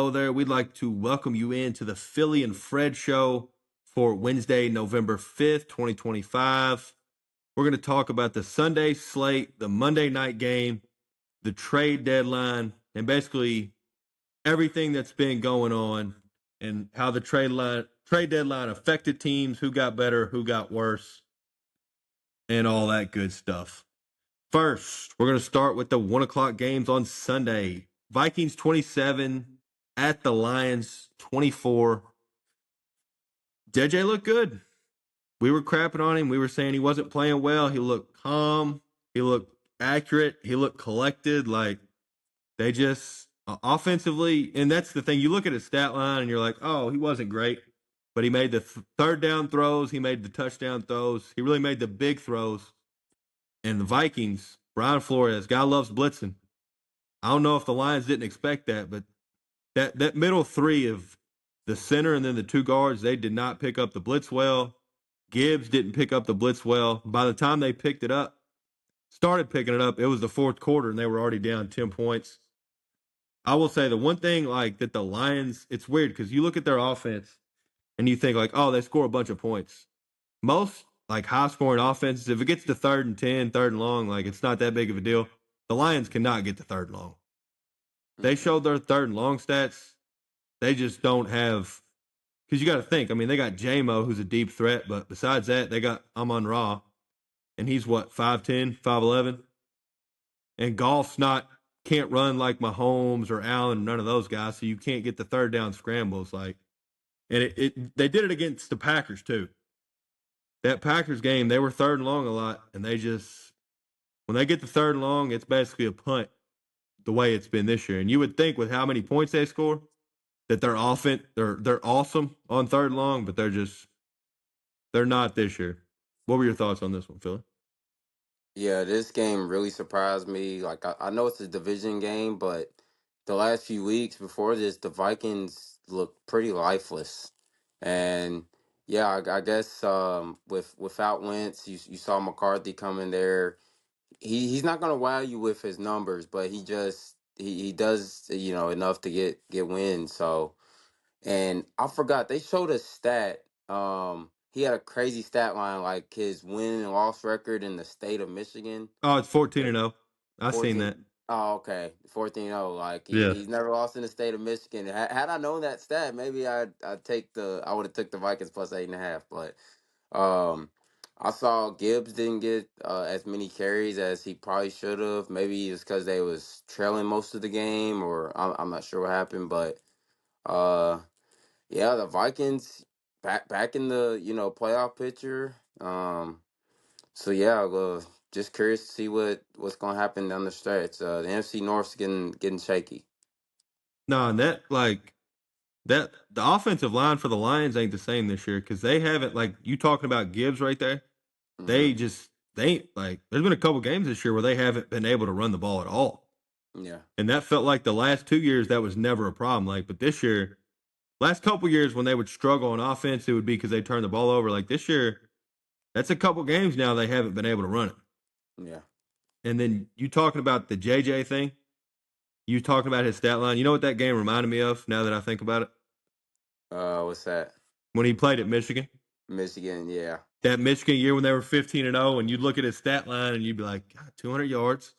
hello there. We'd like to welcome you into the Philly and Fred show for Wednesday, November 5th, 2025. We're going to talk about the Sunday slate, the Monday night game, the trade deadline, and basically everything that's been going on and how the trade deadline affected teams, who got better, who got worse, and all that good stuff. First, we're going to start with the 1 o'clock games on Sunday. Vikings 27 at the Lions 24. JJ looked good. We were crapping on him. We were saying he wasn't playing well. He looked calm. He looked accurate. He looked collected. Like they just offensively, and that's the thing. You look at his stat line and you're like, oh, he wasn't great. But he made the third down throws. He made the touchdown throws. He really made the big throws. And the Vikings, Brian Flores, guy loves blitzing. I don't know if the Lions didn't expect that, but that middle three of the center and then the two guards, they did not pick up the blitz well. Gibbs didn't pick up the blitz well. By the time they started picking it up, it was the fourth quarter, and they were already down 10 points. I will say the one thing like that the Lions, it's weird because you look at their offense and you think like, oh, they score a bunch of points. Most like high-scoring offenses, if it gets to 3rd and 10, 3rd and long, like it's not that big of a deal. The Lions cannot get to 3rd and long. They showed their 3rd and long stats. They just don't have – because you got to think. I mean, they got J-Mo, who's a deep threat, but besides that, they got Amon-Ra, and he's what, 5'10", 5'11"? And Goff's can't run like Mahomes or Allen, none of those guys, so you can't get the third down scrambles. Like, and they did it against the Packers too. That Packers game, they were 3rd and long a lot, and they just – when they get the 3rd and long, it's basically a punt the way it's been this year. And you would think with how many points they score that they're awesome on 3rd and long, but they're not this year. What were your thoughts on this one, Philly? Yeah, this game really surprised me. Like I know it's a division game, but the last few weeks before this, the Vikings looked pretty lifeless. And yeah, I guess without Wentz, you saw McCarthy come in there. He's not gonna wow you with his numbers, but he does enough to get wins. So and I forgot they showed a stat. He had a crazy stat line like his win and loss record in the state of Michigan. Oh, it's 14-0. I seen 14. that. Oh, okay. 14-0. Like Yeah. he's never lost in the state of Michigan. Had I known that stat, maybe I would have took the Vikings plus 8.5. But um, I saw Gibbs didn't get as many carries as he probably should have. Maybe it's because they was trailing most of the game, or I'm not sure what happened. But uh, yeah, the Vikings back in the playoff picture. So yeah, just curious to see what's gonna happen down the stretch. The NFC North's getting shaky. No, and the offensive line for the Lions ain't the same this year because they haven't, like you talking about Gibbs right there. Hmm. They ain't like there's been a couple games this year where they haven't been able to run the ball at all. Yeah, And that felt like the last 2 years that was never a problem. Like, but this year, last couple years when they would struggle on offense, it would be because they turned the ball over. Like this year, that's a couple games now they haven't been able to run it. yeah. And then you talking about the JJ thing, you talking about his stat line. You know what that game reminded me of now that I think about it? What's that? When he played at Michigan. Michigan. Yeah, That Michigan year when they were 15-0, and you'd look at his stat line and you'd be like, God, 200 yards.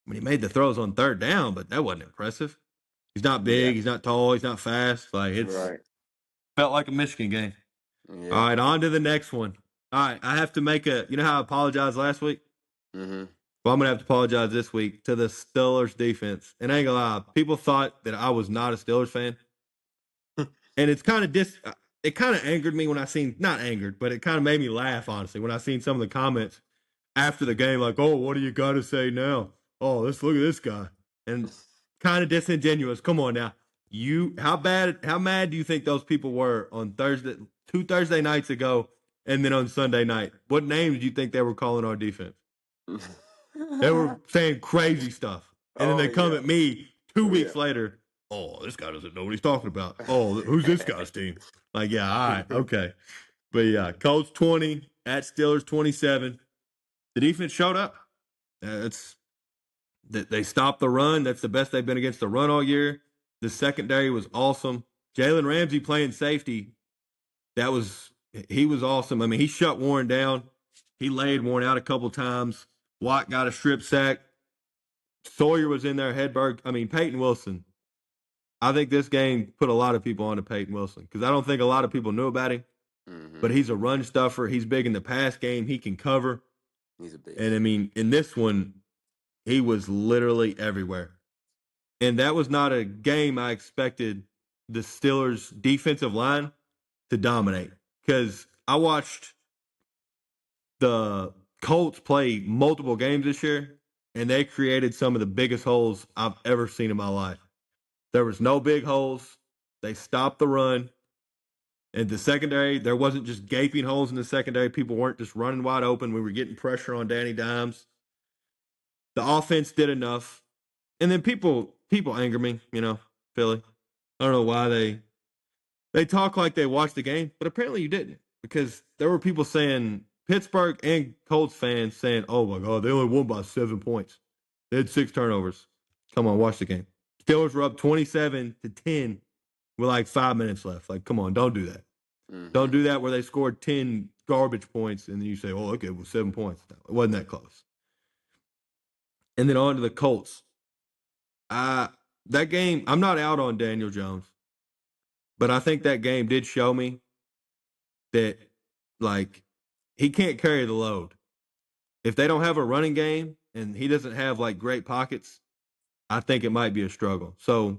I mean, he made the throws on 3rd down, but that wasn't impressive. He's not yeah. big. He's not tall. He's not fast. Like, it's Right. felt like a Michigan game. All Yeah. right, on to the next one. All right, I have to you know how I apologized last week? Mhm. Well, I'm going to have to apologize this week to the Steelers defense. And I ain't going to lie, people thought that I was not a Steelers fan. And it's kind of it kind of angered me when I seen, not angered, but it kind of made me laugh, honestly, when I seen some of the comments after the game, like, oh, what do you got to say now? Oh, let's look at this guy. And kind of disingenuous. Come on now. How mad do you think those people were on two Thursday nights ago, and then on Sunday night? What names do you think they were calling our defense? They were saying crazy stuff. And then Oh they come yeah. at me 2 weeks Yeah. later. Oh, this guy doesn't know what he's talking about. Oh, who's this guy's team? Like, yeah, all right, okay. But yeah, Colts 20 at Steelers 27. The defense showed up. They stopped the run. That's the best they've been against the run all year. The secondary was awesome. Jalen Ramsey playing safety, he was awesome. I mean, he shut Warren down. He laid Warren out a couple times. Watt got a strip sack. Sawyer was in there. Hedberg. I mean, Peyton Wilson. I think this game put a lot of people onto Peyton Wilson because I don't think a lot of people knew about him. But Mm-hmm. he's a run stuffer. He's big in the pass game. He can cover. He's a And I beast. mean, in this one, he was literally everywhere. And that was not a game I expected the Steelers' defensive line to dominate because I watched the Colts play multiple games this year, and they created some of the biggest holes I've ever seen in my life. There was no big holes. They stopped the run. And the secondary, there wasn't just gaping holes in the secondary. People weren't just running wide open. We were getting pressure on Danny Dimes. The offense did enough. And then people anger me, Philly. I don't know why they talk like they watched the game, but apparently you didn't because there were people saying Pittsburgh and Colts fans saying, "Oh my God, they only won by 7 points. They had 6 turnovers." Come on, watch the game. Steelers were up 27-10 with like 5 minutes left. Like, come on, don't do that. Don't Mm-hmm. do that where they scored 10 garbage points and then you say, "Oh, okay, well 7 points." No, it wasn't that close. And then on to the Colts. Uh, that game, I'm not out on Daniel Jones, but I think that game did show me that like he can't carry the load. If they don't have a running game and he doesn't have like great pockets, I think it might be a struggle. So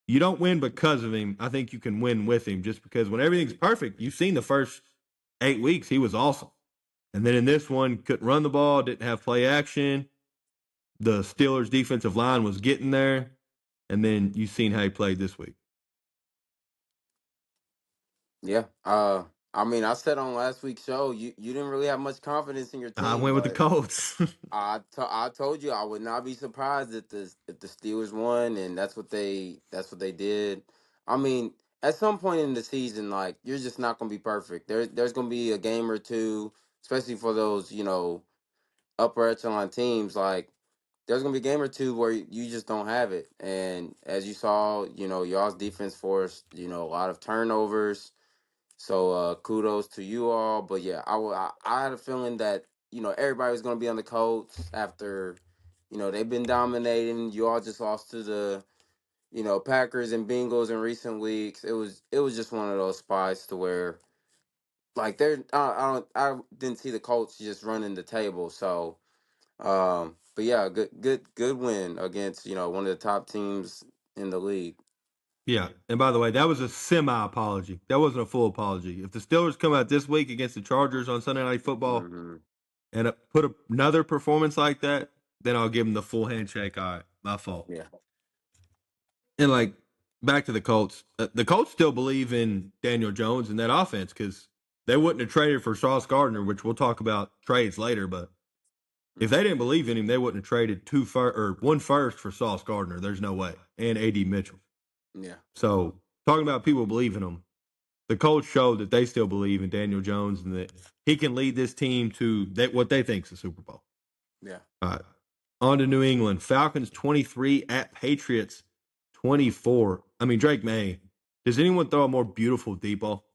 you don't win because of him. I think you can win with him just because when everything's perfect, you've seen the first 8 weeks, he was awesome. And then in this one, couldn't run the ball, didn't have play action. The Steelers' defensive line was getting there. And then you've seen how he played this week. Yeah. I mean, I said on last week's show, you didn't really have much confidence in your I team, went with the but Colts. I told you I would not be surprised if the Steelers won, and that's what they did. I mean, at some point in the season, like you're just not gonna be perfect. There's gonna be a game or two, especially for those upper echelon teams. Like there's gonna be a game or two where you just don't have it, and as you saw, y'all's defense forced a lot of turnovers. So kudos to you all. But yeah, I had a feeling that everybody was gonna be on the Colts after they've been dominating. You all just lost to the Packers and Bengals in recent weeks. It was just one of those spots to where like I didn't see the Colts just running the table. So but yeah, good win against one of the top teams in the league. Yeah. And by the way, that was a semi apology. That wasn't a full apology. If the Steelers come out this week against the Chargers on Sunday Night Football Hmm. and put another performance like that, then I'll give them the full handshake. All right, my fault. Yeah. And like back to the Colts, the Colts still believe in Daniel Jones and that offense because they wouldn't have traded for Sauce Gardner, which we'll talk about trades later. But if they didn't believe in him, they wouldn't have traded one first for Sauce Gardner. There's no way. And AD Mitchell. Yeah. So talking about people believing him, the Colts showed that they still believe in Daniel Jones and that he can lead this team to what they think is a Super Bowl. Yeah. All right. On to New England. Falcons 23 at Patriots 24. I mean, Drake May. Does anyone throw a more beautiful deep ball?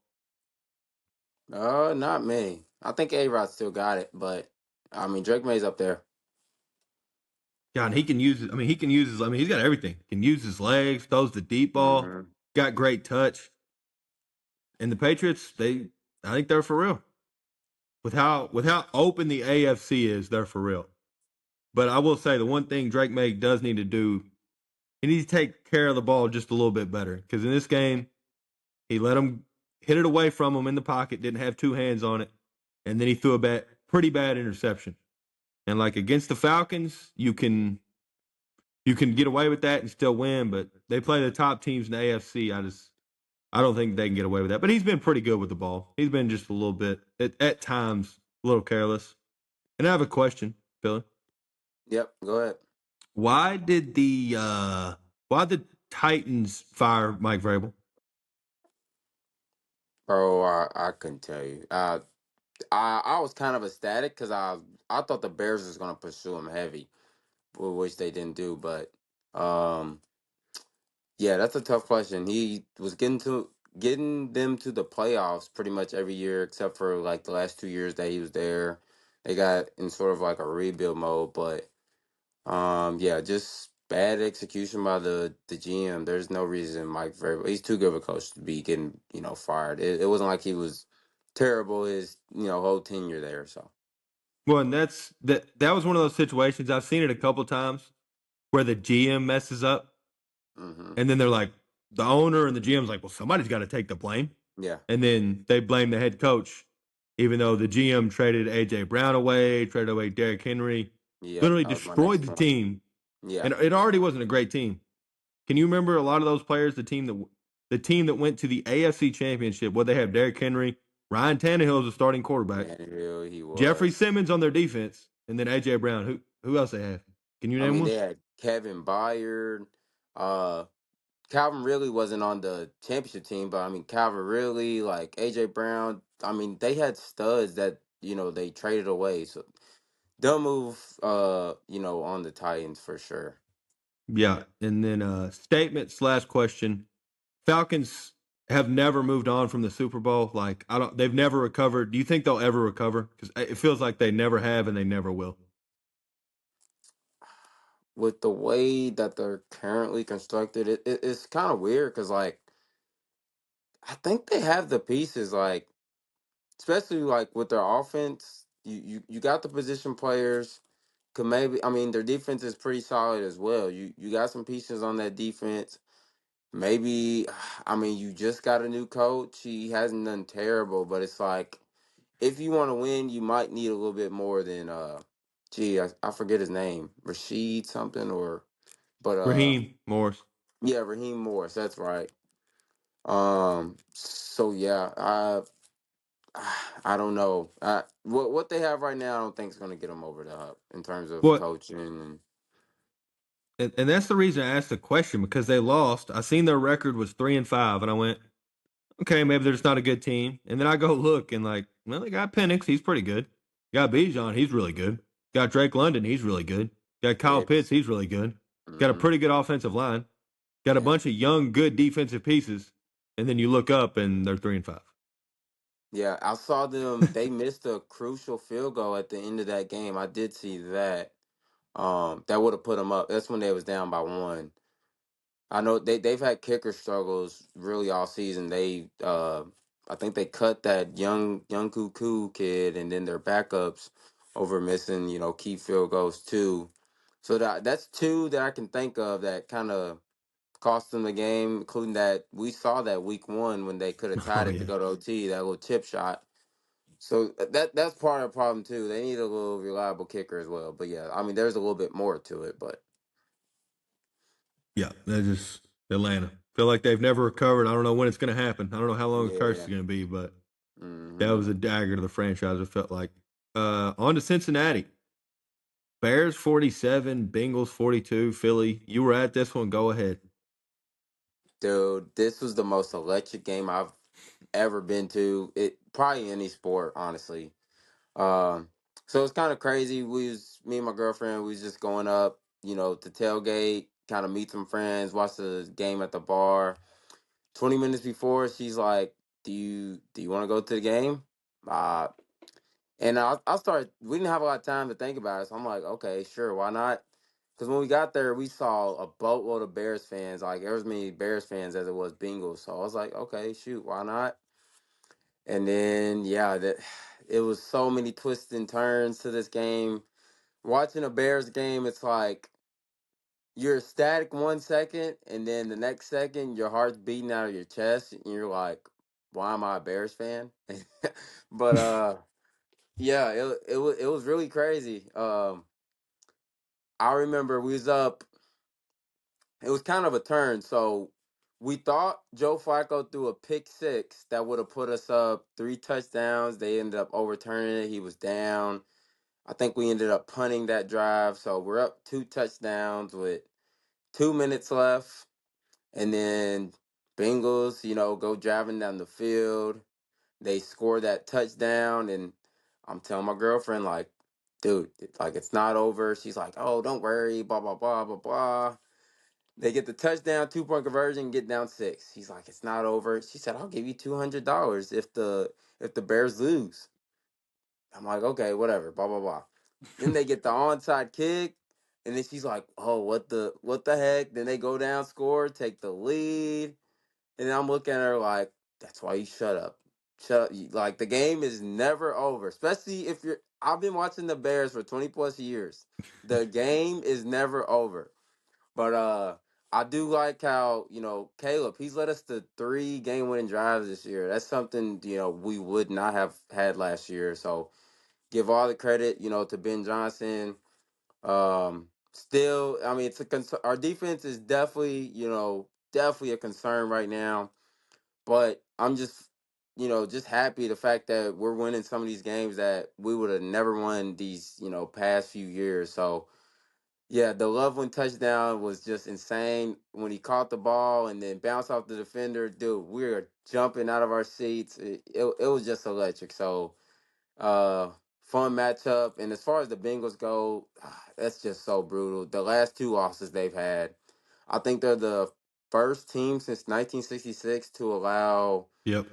Not me. I think A-Rod still got it, but I mean Drake May's up there. Yeah, and he can use it. I mean, he's got everything. Can use his legs, throws the deep ball, Hmm. got great touch. And the Patriots, I think they're for real. With how open the AFC is, they're for real. But I will say the one thing Drake May does need to do, he needs to take care of the ball just a little bit better. Because in this game, he let him hit it away from him in the pocket, didn't have two hands on it, and then he threw a pretty bad interception. And like against the Falcons, you can get away with that and still win, but they play the top teams in the AFC. I don't think they can get away with that. But he's been pretty good with the ball. He's been just a little bit at times a little careless. And I have a question, Billy. Yep, go ahead. Why did the Titans fire Mike Vrabel? Bro, I couldn't tell you. I was kind of ecstatic because I thought the Bears was gonna pursue him heavy, which they didn't do. But um, Yeah, that's a tough question. He was getting them to the playoffs pretty much every year except for like the last 2 years that he was there. They got in sort of like a rebuild mode, but yeah, just bad execution by the GM. There's no reason Mike Vrabel. He's too good of a coach to be getting fired. It wasn't like he was terrible his whole tenure there. So. Well, and that was one of those situations I've seen it a couple times where the GM messes up, Hmm. and then they're like, the owner and the GM's like, well, somebody's got to take the blame, Yeah. and then they blame the head coach, even though the GM traded AJ Brown away, traded away Derrick Henry, Yep. literally That was my next destroyed the point. team, Yeah. and it already wasn't a great team. Can you remember a lot of those players? The team that went to the AFC Championship, where they have Derrick Henry, Ryan Tannehill is a starting quarterback, Tannehill, he Jeffrey was. Simmons on their defense, and then AJ Brown. Who else they have? Can you I name mean, one? they had Kevin Byard. Uh, Calvin really wasn't on the championship team, but I mean, Calvin really, like AJ Brown. I mean, they had studs that they traded away. So they'll move, on the Titans for sure. Yeah, and then statement/question. Falcons have never moved on from the Super Bowl. Like I don't, they've never recovered. Do you think they'll ever recover? Because it feels like they never have and they never will. With the way that they're currently constructed, it's kind of weird because, like, I think they have the pieces, like, especially like with their offense. You got the position players. Could maybe, I mean, their defense is pretty solid as well. You got some pieces on that defense. Maybe, I mean, you just got a new coach. He hasn't done terrible, but it's like if you want to win, you might need a little bit more than I forget his name, Rashid something but Raheem Morris. yeah, Raheem Morris. That's right. So yeah, I don't know. What they have right now, I don't think is going to get them over the hump in terms of What? coaching. And And that's the reason I asked the question because they lost. I seen their record was 3-5, and I went, okay, maybe they're just not a good team. And then I go look and like, well, they got Penix, he's pretty good. Got Bijan, he's really good. Got Drake London, he's really good. Got Kyle Pitts, Pitts. he's really good. Got a Hmm. pretty good offensive line. Got a Yeah. bunch of young, good defensive pieces. And then you look up and they're 3-5. Yeah, I saw them. They missed a crucial field goal at the end of that game. I did see that. That would have put them up. That's when they was down by one. I know they've had kicker struggles really all season. I think they cut that young Cuckoo kid, and then their backups over missing key field goals too. So that's two that I can think of that kind of cost them the game, including that we saw that week one when they could have tied Oh, it to yeah. go to OT, that little chip shot. So that's part of the problem too. They need a little reliable kicker as well. But yeah, I mean, there's a little bit more to it. But Yeah, they're just Atlanta. Feel like they've never recovered. I don't know when it's going to happen. I don't know how long the curse is yeah. going to be, but that Hmm. was a dagger to the franchise, it felt like. On to Cincinnati. Bears 47, Bengals 42, Philly. You were at this one. Go ahead. Dude, this was the most electric game I've ever been to. It probably any sport, honestly. Um, so it's kind of crazy. Me and my girlfriend, we was just going up, to tailgate, kind of meet some friends, watch the game at the bar. 20 minutes before, she's like, "Do you want to go to the game?" Uh, and I started. We didn't have a lot of time to think about it, so I'm like, "Okay, sure, why not?" Because when we got there, we saw a boatload of Bears fans. Like there was as many Bears fans as it was Bengals. So I was like, "Okay, shoot, why not?" And then yeah, that it was so many twists and turns to this game. Watching a Bears game, it's like you're ecstatic 1 second, and then the next second your heart's beating out of your chest, and you're like, "Why am I a Bears fan?" But yeah, it was really crazy. I remember we was up. It was kind of a turn, so we thought Joe Flacco threw a pick six that would have put us up 3 touchdowns. They ended up overturning it. He was down. I think we ended up punting that drive, so we're up 2 touchdowns with 2 minutes left. And then Bengals, go driving down the field. They score that touchdown, and I'm telling my girlfriend, like, dude, like it's not over. She's like, oh, don't worry, blah blah blah blah blah. They get the touchdown, 2-point conversion, get down 6. He's like, it's not over. She said, I'll give you $200 if the Bears lose. I'm like, okay, whatever, blah blah blah. Then they get the onside kick, and then she's like, oh, what the heck? Then they go down, score, take the lead, and I'm looking at her like, that's why you shut up. Shut up. Like the game is never over, especially if you're. I've been watching the Bears for 20 plus years. The game is never over. But I do like how, Caleb, he's led us to 3 game winning drives this year. That's something, we would not have had last year. So give all the credit, to Ben Johnson. Still, I mean, it's a our defense is definitely, definitely a concern right now. But I'm just happy the fact that we're winning some of these games that we would have never won these, past few years. So yeah, the Loveland touchdown was just insane when he caught the ball and then bounced off the defender. Dude, we were jumping out of our seats. It was just electric. So, uh, fun matchup. And as far as the Bengals go, that's just so brutal. The last 2 losses they've had, I think they're the first team since 1966 to allow Yep.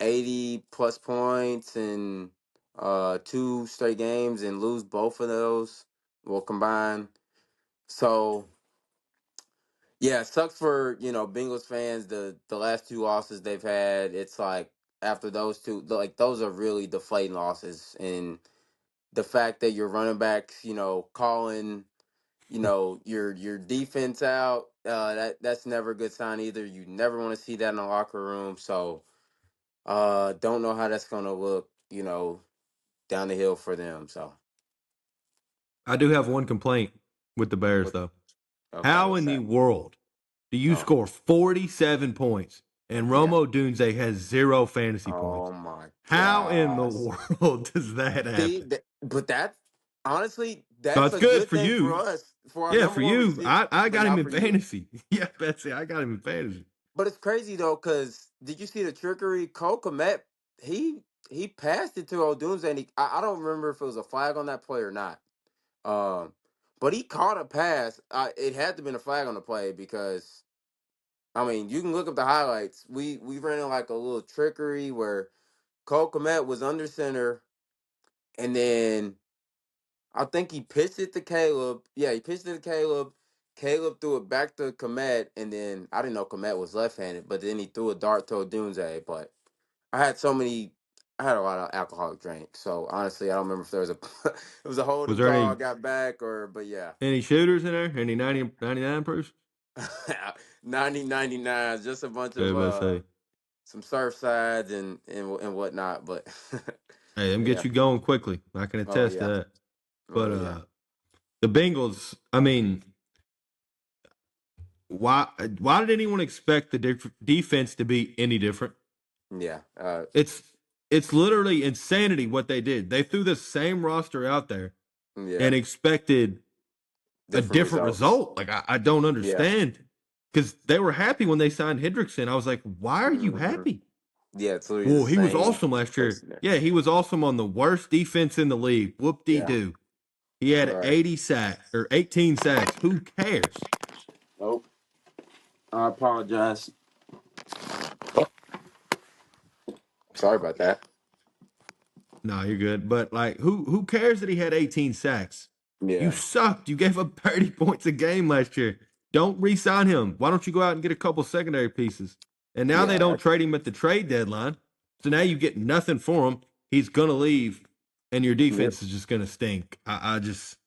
80 plus points in 2 straight games and lose both of those. Well, combined. So yeah, it sucks for Bengals fans. The last 2 losses they've had, it's like after those two, like those are really deflating losses, and the fact that your running backs, calling, your defense out, that's never a good sign either. You never want to see that in the locker room. So, don't know how that's gonna look, down the hill for them. So, I do have one complaint with the Bears, what? though. Okay, How what's in the that? world do you Oh, score 47 points and yeah. Romo Dunze has 0 fantasy points? Oh my How in the gosh. world does that See, happen? but that's honestly No, that's it's a good good for thing for you. us, for our Yeah, number for one you. receiver, I but got him not in for you. fantasy. Yeah, Betsy, I got him in fantasy. But it's crazy though, because did you see the trickery? Cole Kmet, he passed it to Odunze, and I don't remember if it was a flag on that play or not. Um, but he caught a pass. It had to have been a flag on the play because I mean you can look up the highlights. We ran in like a little trickery where Cole Kmet was under center, and then I think he pitched it to Caleb. Yeah, he pitched it to Caleb. Caleb threw it back to Komet, and then I didn't know Komet was left-handed, but then he threw a dart to Dunze. But I had a lot of alcoholic drinks, so honestly, I don't remember if there was a it was a Was holding there call, any got back, but yeah, shooters in there? Any 99 proofs? 90 99, just a bunch Yeah, of about to say. some surf sides and whatnot. But Hey, them get yeah, you going quickly. I can oh attest to yeah, that. But oh yeah, the Bengals, I mean, why did anyone expect the defense to be any different? yeah, It's it's literally insanity what they did. They threw the same roster out there yeah, and expected a different different results. result. Like I don't Yeah. understand because they were happy when they signed Hendrickson. I was like, why are you hmm happy? Yeah, it's literally the Well, he was same awesome last year. person there. Yeah, he was awesome on the worst defense in the league. Whoop de Yeah. doo. He All had right. 80 sacks or 18 sacks. Who cares? Oh, I apologize. Sorry about that. No, you're good. But like, who cares that he had 18 sacks? You Yeah. sucked. You gave up 30 points a game last year. Don't re-sign him. Why don't you go out and get a couple secondary pieces? And now they Yeah. don't trade him at the trade deadline. So now you get nothing for him. He's gonna leave, and your Yep. defense is just gonna stink. I just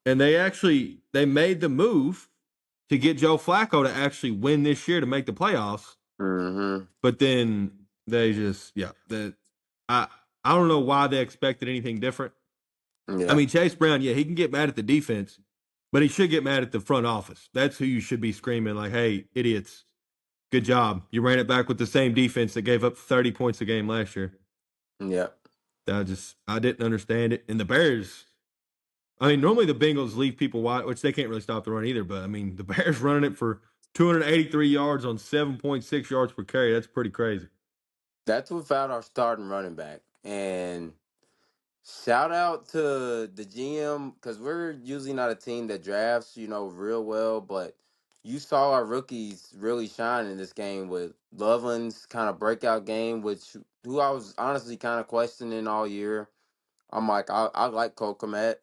and they made the move to get Joe Flacco to actually win this year to make the playoffs. hmm But then they just I I don't know why they expected anything different. I Yeah. mean, Chase Brown, yeah, he can get mad at the defense, but he should get mad at the front office. That's who you should be screaming like, "Hey, idiots, good job! You ran it back with the same defense that gave up 30 points a game last year." Yep. I didn't understand it. And the Bears, I mean, normally the Bengals leave people wide, which they can't really stop the run either. But I mean, the Bears running it for 283 yards on 7.6 yards per carry. That's pretty crazy. That's without our starting running back. And Shout out to the GM because we're usually not a team that drafts, real well, but you saw our rookies really shine in this game with Loveland's kind of breakout game, which who I was honestly kind of questioning all year. I'm like, I like Cole Kmet.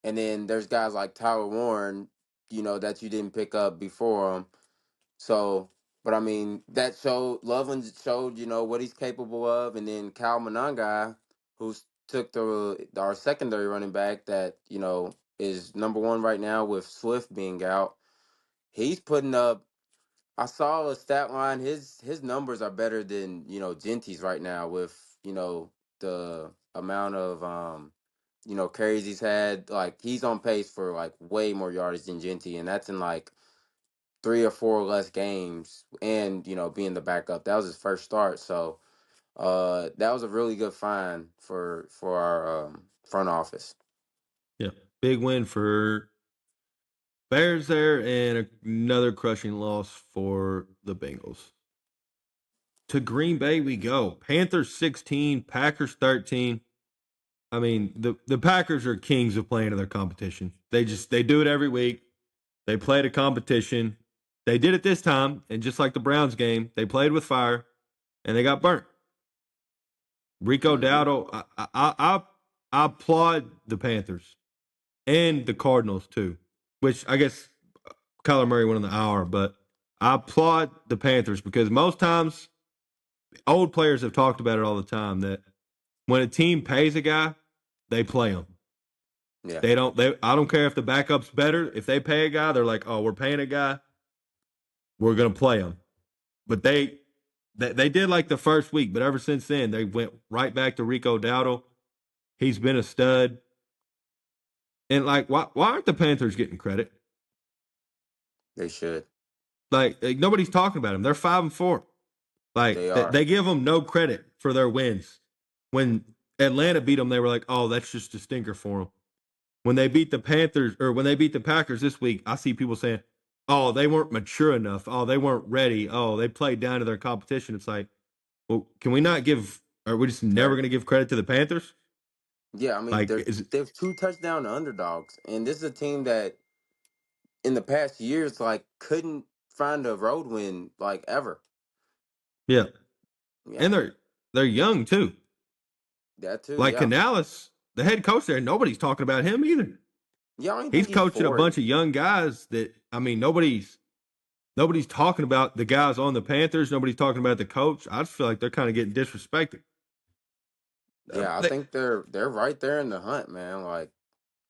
And then there's guys like Tyler Warren, that you didn't pick up before him. So, but I mean, that showed Loveland showed what he's capable of, and then Cal Monangai, who's took our secondary running back that is number one right now with Swift being out. He's putting up. I saw a stat line. His numbers are better than Genty's right now with the amount of carries he's had. Like he's on pace for like way more yardage than Genty, and that's in like 3 or 4 less games and being the backup. That was his first start, so that was a really good find for our front office. Yeah, big win for Bears there, and another crushing loss for the Bengals. To Green Bay we go. Panthers 16, Packers 13. I mean, the Packers are kings of playing to their competition. They do it every week. They play to competition. They did it this time, and just like the Browns game, they played with fire and they got burnt. Rico Hmm. Dowdle, I applaud the Panthers and the Cardinals too, which I guess Kyler Murray went on the hour, but I applaud the Panthers because most times old players have talked about it all the time that when a team pays a guy, they play him. Yeah, They don't. I don't care if the backup's better. If they pay a guy, they're like, "Oh, we're paying a guy. We're gonna play him." But they did like the first week, but ever since then they went right back to Rico Dowdle. He's been a stud. And like, why aren't the Panthers getting credit? they should. Like nobody's talking about them. They're 5-4. They Like are. they give them no credit for their wins. When Atlanta beat them, they were like, "Oh, that's just a stinker for them." When they beat the Panthers or when they beat the Packers this week, I see people saying, "Oh, they weren't mature enough. Oh, they weren't ready. Oh, they played down to their competition." It's like, well, can we not give? Are we just never Fair. going to give credit to the Panthers? Yeah, I mean Like, is they're 2 touchdown underdogs, and this is a team that in the past years like couldn't find a road win like ever. yeah, Yeah, and they're young too. that too. Like Yeah, Canales, the head coach there, nobody's talking about him either. yeah. I don't He's think he's coaching a 40. bunch of young guys that I mean, nobody's talking about the guys on the Panthers. Nobody's talking about the coach. I just feel like they're kind of getting disrespected. Yeah, I They, think they're right there in the hunt, man. Like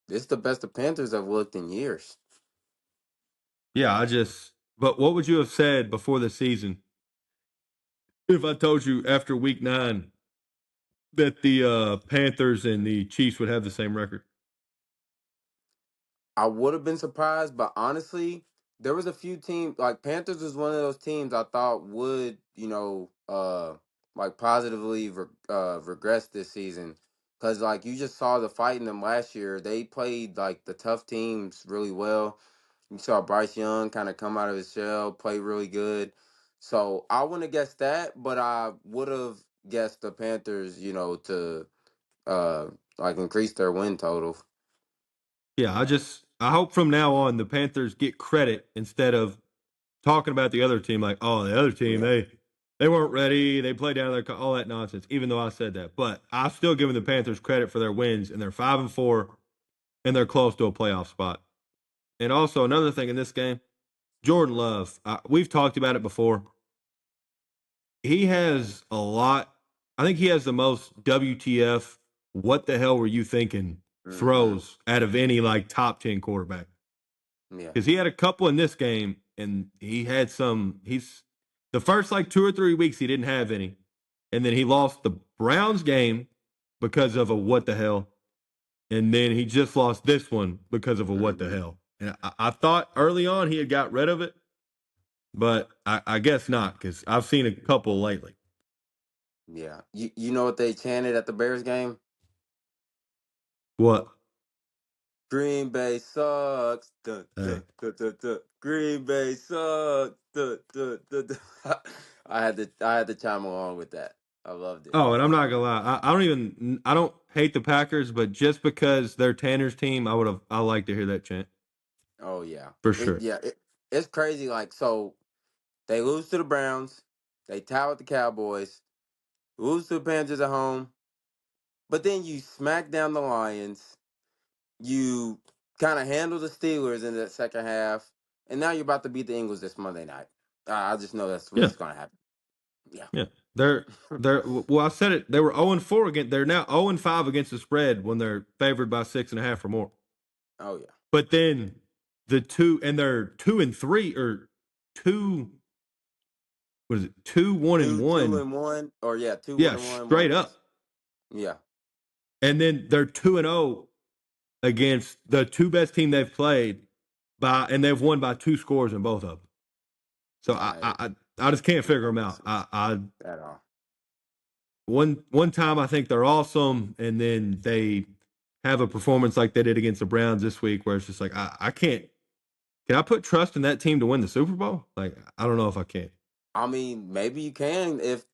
this is the best the Panthers have looked in years. yeah, but what would you have said before the season if I told you after week 9 that the Panthers and the Chiefs would have the same record? I would have been surprised, but honestly, there was a few teams like Panthers was one of those teams I thought would, like positively regress this season. Cause like you just saw the fight in them last year. They played like the tough teams really well. You saw Bryce Young kind of come out of his shell, play really good. So I wouldn't have guessed that, but I would have guessed the Panthers, to uh like increase their win total. Yeah, I hope from now on the Panthers get credit instead of talking about the other team like, oh, the other team Yeah. they weren't ready, they played down all that nonsense. Even though I said that, but I'm still giving the Panthers credit for their wins, and they're 5-4, and they're close to a playoff spot. And also another thing in this game, Jordan Love. We've talked about it before. He has a lot. I think he has the most WTF. What the hell were you thinking? Hmm. Throws out of any like top 10 quarterback Yeah. because he had a couple in this game, and he had some. He's the first like 2 or 3 weeks he didn't have any, and then he lost the Browns game because of a what the hell, and then he just lost this one because of a what the Hmm. hell. And I thought early on he had got rid of it, but I guess not because I've seen a couple lately. Yeah. You know what they chanted at the Bears game? What? Green Bay sucks. Duh, duh, Hey, duh, duh, duh. Green Bay sucks. Duh, duh, duh, duh. I had to chime along with that. I loved it. Oh, and I'm not gonna lie, I don't hate the Packers, but just because they're Tanner's team, I like to hear that chant Oh yeah, for it sure. yeah it's crazy. Like so, they lose to the Browns, they tie with the Cowboys, lose to the Panthers at home, but then you smack down the Lions. You kind of handle the Steelers in the second half, and now you're about to beat the Eagles this Monday night. I just know that's Yeah, what's going to happen. Yeah. yeah. They're well. I said it. They were 0-4 against. They're now 0-5 against the spread when they're favored by 6.5 or more. Oh yeah. But then they're 2-3 or two. What is it? 2-1-1. 2-1, or yeah, two one Yeah, and one, straight one up. loss. Yeah. And then they're 2-0 against the two best team they've played and they've won by 2 scores in both of them. So Nah, I just can't it figure don't them make out. sense at all. One time I think they're awesome, and then they have a performance like they did against the Browns this week, where it's just like I can't. Can I put trust in that team to win the Super Bowl? Like I don't know if I can. I mean, maybe you can if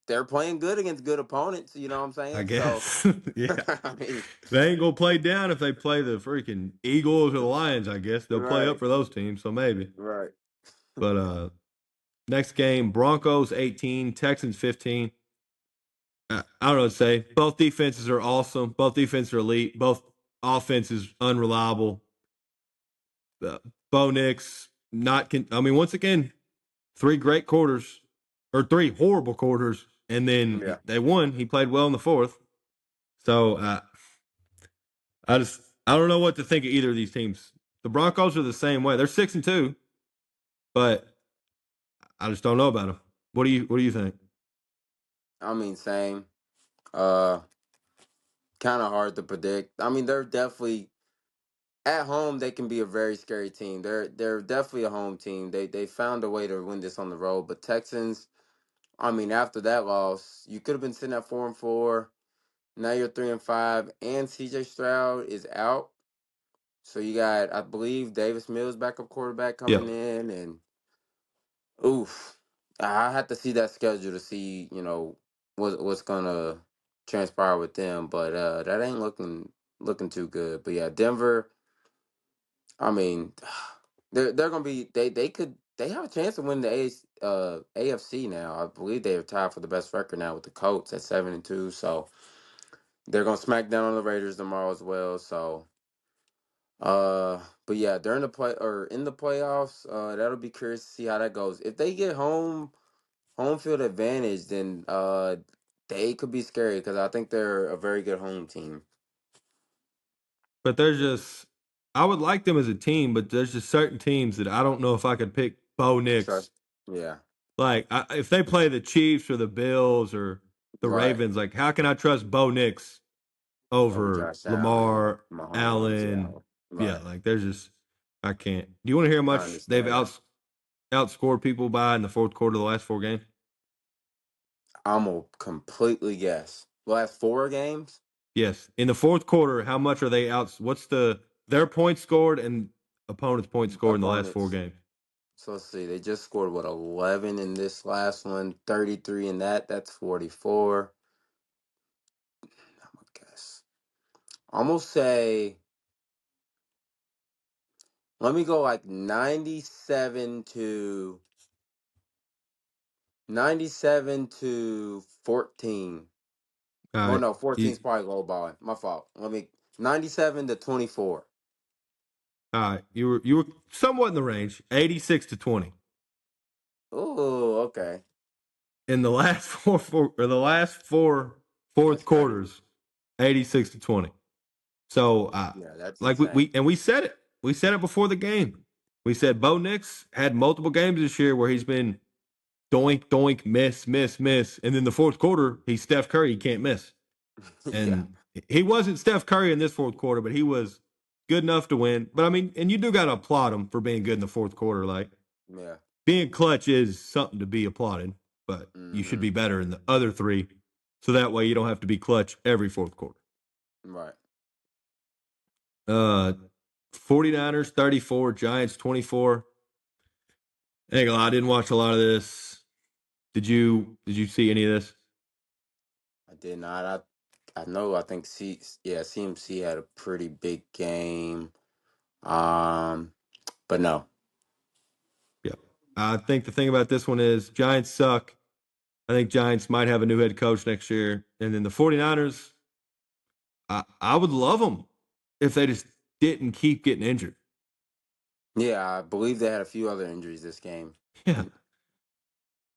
they're playing good against good opponents. You know what I'm I saying? So, guess. Yeah. I mean, They ain't gonna play down if they play the freaking Eagles or the Lions, I guess. They'll play up right, for those teams, so maybe. right. But next game, Broncos 18, Texans 15. I don't know what to say. Both defenses are awesome. Both defenses are elite. Both offenses unreliable. Uh, Bo Nix I mean, once again, 3 great quarters or 3 horrible quarters, and then Yeah. they won. He played well in the fourth. So I don't know what to think of either of these teams. The Broncos are the same way. They're 6-2, but I just don't know about them. What do you think? I mean, same. Uh, Kind of hard to predict. I mean, they're definitely at home. They can be a very scary team. They're definitely a home team. They found a way to win this on the road. But Texans, I mean, after that loss, you could have been sitting at 4-4. Now you're 3-5, and CJ Stroud is out. So you got, I believe, Davis Mills backup quarterback Yeah, coming in, and oof, I had to see that schedule to see, what's gonna transpire with them. But that ain't looking too good. But yeah, Denver. I mean, they're gonna be they have a chance to win the AFC now. I believe they are tied for the best record now with the Colts at 7-2. So they're gonna smack down on the Raiders tomorrow as well. So but yeah, during the play or in the playoffs, that'll be curious to see how that goes. If they get home field advantage, then they could be scary because I think they're a very good home team. but I would like them as a team, but there's just certain teams that I don't know if I could pick Bo Nix. Trust. Yeah. Like if they play the Chiefs or the Bills or the Right. Ravens, like how can I trust Bo Nix Over over Josh Allen, Lamar, Mahomes. Yeah. Allen? Yeah, Right. like there's just I can't. Do you want to hear how I much they've understand that. outscored people by in the fourth quarter of the last 4 games? I'm gonna completely guess. Last 4 games, Yes, in the fourth quarter, how much are they out? What's their points scored and opponents' points scored in the last four opponents. games? So let's see. They just scored 11 in this last one, 33 in that. That's 44. I'm gonna guess. Almost say. Let me go like 97 to 14. All Well, right, no, 14 you, is probably low ball. My fault. Let me 97 to 24. all right, you were somewhat in the range, 86-20. Oh, okay. In the last the last four fourth That's crazy. quarters, 86-20. So, Yeah, that's like insane. we said it. We said it before the game. We said Bo Nix had multiple games this year where he's been doink, doink, miss, miss, miss. And then the fourth quarter, he's Steph Curry, he can't miss. Yeah, And he wasn't Steph Curry in this fourth quarter, but he was good enough to win. But I mean, and you do got to applaud him for being good in the fourth quarter. Like yeah. being clutch is something to be applauded, but you should Mm-hmm. be better in the other three. So that way you don't have to be clutch every fourth quarter. Right. Uh, 49ers 34, Giants 24. Ain't gonna lie, I didn't watch a lot of this. Did you see any of this? did not. I know. I think CMC had a pretty big game. Um, but no. Yeah. I think the thing about this one is Giants suck. I think Giants might have a new head coach next year. And then the 49ers, I would love them if they just didn't keep getting injured. Yeah, I believe they had a few other injuries this game. Yeah.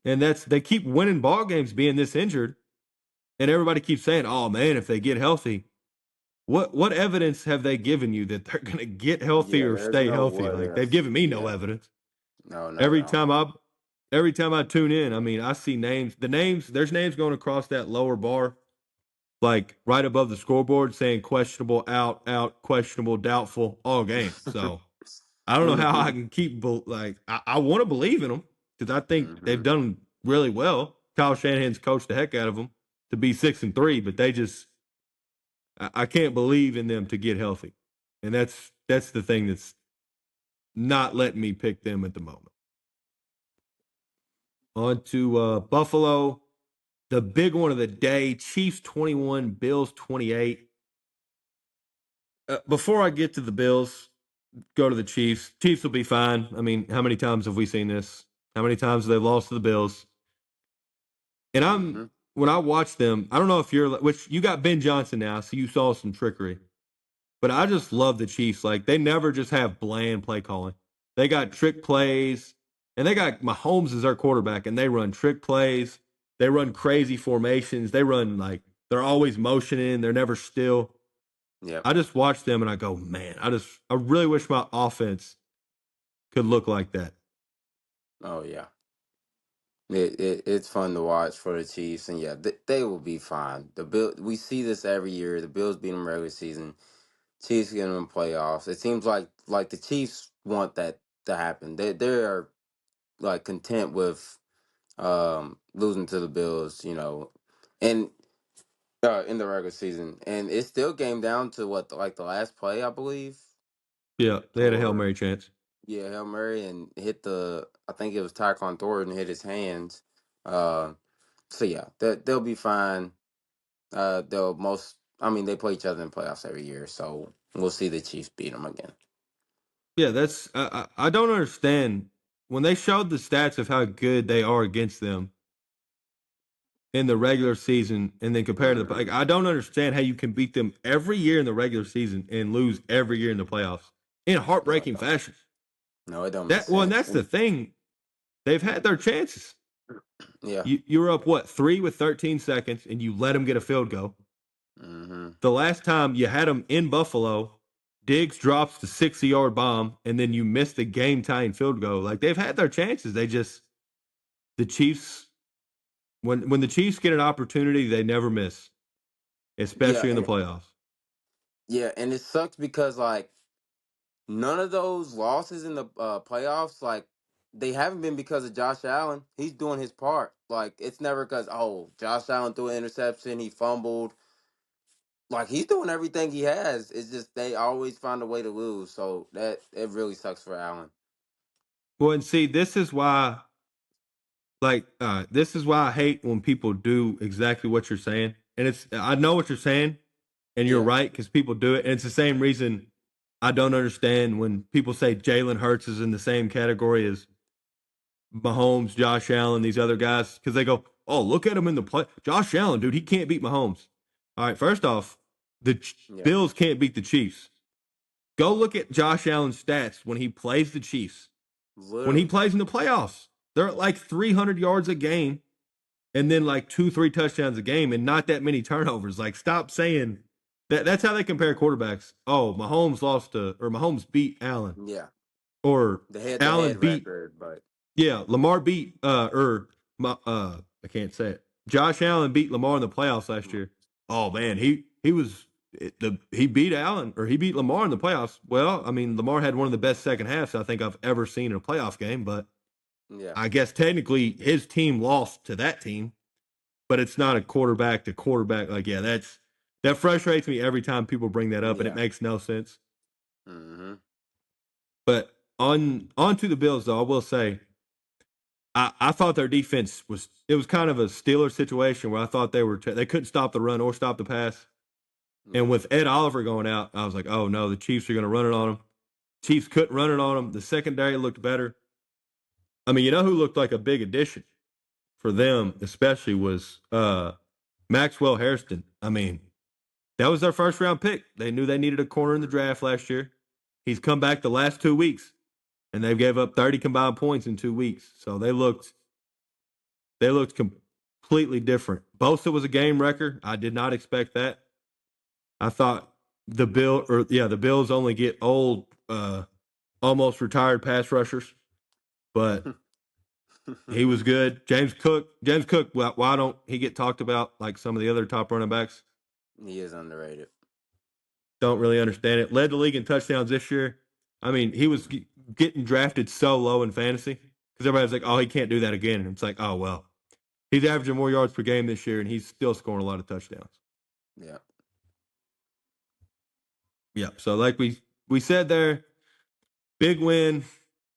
And they keep winning ball games being this injured. And everybody keeps saying, oh man, if they get healthy, what evidence have they given you that they're gonna get healthy Yeah, or there's stay no healthy? what Like they've if. given me no Yeah, evidence. no, not at Every all. time I every time I tune in, I mean, I see names. There's names going across that lower bar, like right above the scoreboard saying questionable, out, questionable, doubtful, all game. So I don't know how I Mhm. can like I want to believe in them because I think they've Mhm. done really well. Kyle Shanahan's coached the heck out of them to be 6-3, but they just I can't believe in them to get healthy, and that's the thing that's not letting me pick them at the moment. On to Buffalo, the big one of the day: Chiefs 21, Bills 28. Before I get to the Bills, go to the Chiefs. Chiefs will be fine. I mean, how many times have we seen this? How many times have they lost to the Bills? And Mhm. when I watch them, I don't know if which you got Ben Johnson now, so you saw some trickery. But I just love the Chiefs. Like they never just have bland play calling. They got trick plays, and they got Mahomes as their quarterback, and they run trick plays. They run crazy formations. They run like they're always motioning. They're never still. Yep. I just watch them and I go, man, I really wish my offense could look like that. Oh yeah. It's fun to watch for the Chiefs, and yeah, they will be fine. We see this every year. The Bills beat them regular season. Chiefs get them in playoffs. It seems like the Chiefs want that to happen. They are like content with losing to the Bills, and in the regular season, and it still came down to what like the last play, I believe, Yeah, they had a Hail or Mary chance. yeah, Hail Mary and hit I think it was Tyquan Thornton hit his hands. Uh, so yeah, they'll be fine. I mean, they play each other in playoffs every year, so we'll see the Chiefs beat them again. Yeah, that's I don't understand when they showed the stats of how good they are against them in the regular season and then compared to Hmm. I don't understand how you can beat them every year in the regular season and lose every year in the playoffs in No, it heartbreaking don't. fashion. No, it don't make That well, and sense. that's the thing. They've had their chances. Yeah. You were up what 3 with 13 seconds and you let them get a field goal. Hmm. The last time you had them in Buffalo, Diggs drops the 60-yard bomb and then you miss the game tying field goal. Like they've had their chances. The Chiefs when the Chiefs get an opportunity, they never miss, Yeah, especially in the and playoffs. it sucks because like none of those losses in the playoffs, like they haven't been because of Josh Allen. He's doing his part. Like it's never because Josh Allen threw an interception, he fumbled. Like he's doing everything he has. It's just they always find a way to lose. So that it really sucks for Allen. Well, and see, this is why I hate when people do exactly what you're saying. And I know what you're saying, and you're Yeah. right because people do it. And it's the same reason I don't understand when people say Jalen Hurts is in the same category as Mahomes, Josh Allen, these other guys, because they go, "Oh, look at him in the play." Josh Allen, dude, he can't beat Mahomes. All right, first off, the Yeah. Bills can't beat the Chiefs. Go look at Josh Allen's stats when he plays the Chiefs. When he Literally. plays in the playoffs, they're at like 300 yards a game and then like 2, 3 touchdowns a game and not that many turnovers. Like, stop saying that. That's how they compare quarterbacks. Oh, Mahomes beat Allen, Yeah. or The head to Allen head beat, record, but yeah, Lamar beat, I can't say it. Josh Allen beat Lamar in the playoffs last year. Oh man, he beat Allen or he beat Lamar in the playoffs. Well, I mean, Lamar had one of the best second halves I think I've ever seen in a playoff game, but yeah. I guess technically his team lost to that team, but it's not a quarterback to quarterback. Like, yeah, that frustrates me every time people bring that up, and it Yeah. makes no sense. Hmm. But on to the Bills, though, I will say I thought their defense was kind of a Steelers situation where I thought they couldn't stop the run or stop the pass. And Yeah. with Ed Oliver going out, I was like, oh no, the Chiefs are going to run it on them. Chiefs couldn't run it on them. The secondary looked better. I mean, you know who looked like a big addition for them, especially was Maxwell Hairston. I mean, that was their first round pick. They knew they needed a corner in the draft last year. He's come back the last 2 weeks, and they've gave up 30 combined points in 2 weeks. So they looked completely different. Bosa was a game wrecker. I did not expect that. I thought the Bills only get old, almost retired pass rushers, but he was good. James Cook. Why don't he get talked about like some of the other top running backs? He is underrated. Don't really understand it. Led the league in touchdowns this year. I mean, he was getting drafted so low in fantasy because everybody's like, "Oh, he can't do that again." And it's like, "Oh well, he's averaging more yards per game this year, and he's still scoring a lot of touchdowns." Yeah. Yeah. So like we said there, big win.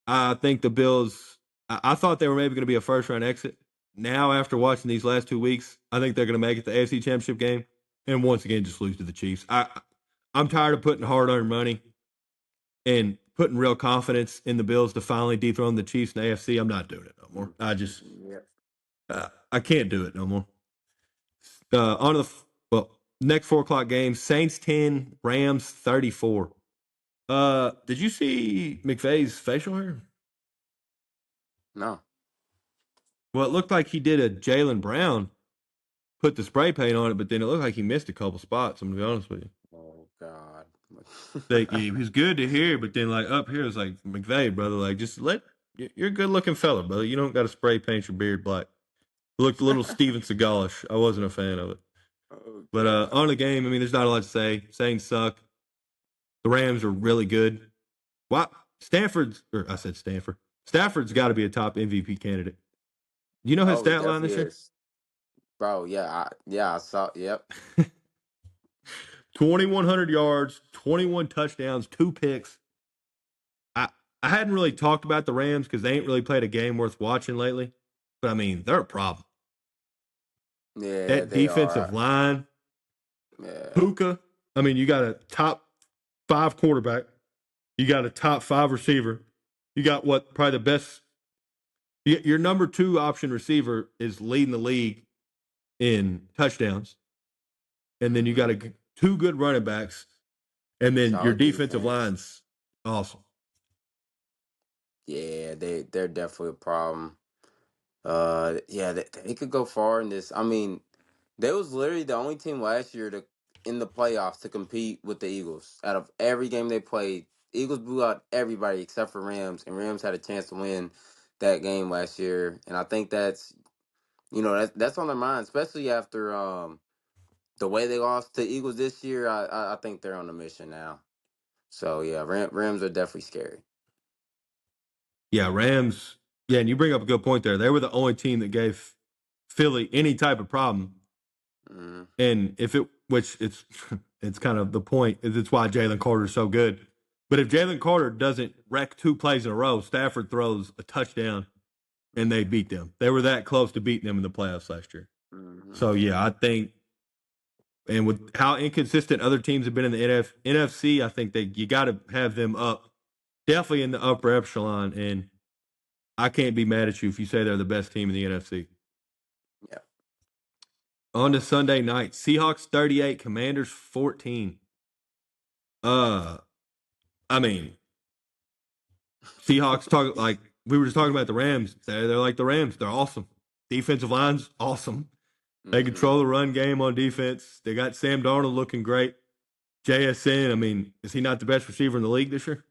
I think the Bills. I thought they were maybe going to be a first round exit. Now, after watching these last 2 weeks, I think they're going to make it the AFC Championship game, and once again just lose to the Chiefs. I'm tired of putting hard earned money and putting real confidence in the Bills to finally dethrone the Chiefs in the AFC. I'm not doing it no more. Yeah. I can't do it no more. On to the next 4 o'clock game: Saints 10, Rams 34. Did you see McVay's facial hair? No. Well, it looked like he did a Jalen Brown, put the spray paint on it, but then it looked like he missed a couple spots. I'm gonna be honest with you. Oh God. Like he was good to hear, but then like up here it's like McVay, brother. Like just you're a good looking fella, brother. You don't got to spray paint your beard black. It looked a little Steven Seagalish. I wasn't a fan of it. Oh But God. on the game, I mean, there's not a lot to say. Saints suck. The Rams are really good. Why I said Stanford. Stafford's got to be a top MVP candidate. You know his Oh, he stat line definitely this year? is, bro. Yeah. I saw. Yep. 2,100 yards, 21 touchdowns, 2 picks. I I hadn't really talked about the Rams because they ain't really played a game worth watching lately. But I mean, they're a problem. Yeah, That they defensive are. line, Yeah. Puka. I mean, you got a top 5 quarterback. You got a top 5 receiver. You got what probably the best. Your number 2 option receiver is leading the league in touchdowns, and then you Hmm. got 2 good running backs, and then your Solid defensive defense. line's awesome. Yeah, they're definitely a problem. Yeah, they could go far in this. I mean, they was literally the only team last year to in the playoffs to compete with the Eagles. Out of every game they played, Eagles blew out everybody except for Rams, and Rams had a chance to win that game last year. And I think that's on their mind, especially after the way they lost to Eagles this year. I think they're on a mission now. So yeah, Rams are definitely scary. Yeah, Rams. Yeah, and you bring up a good point there. They were the only team that gave Philly any type of problem. Hmm. And if it, which it's, it's kind of the point, is it's why Jalen Carter's so good. But if Jalen Carter doesn't wreck 2 plays in a row, Stafford throws a touchdown and they beat them. They were that close to beating them in the playoffs last year. Hmm. So yeah, I think, and with how inconsistent other teams have been in the NFC, I think you got to have them up, definitely in the upper echelon. And I can't be mad at you if you say they're the best team in the NFC. Yeah. On to Sunday night, Seahawks 38, Commanders 14. Uh, I mean, Seahawks talk like we were just talking about the Rams. They're like the Rams. They're awesome. Defensive line's awesome. They Hmm. control the run game on defense. They got Sam Darnold looking great. JSN, I mean, is he not the best receiver in the league this year?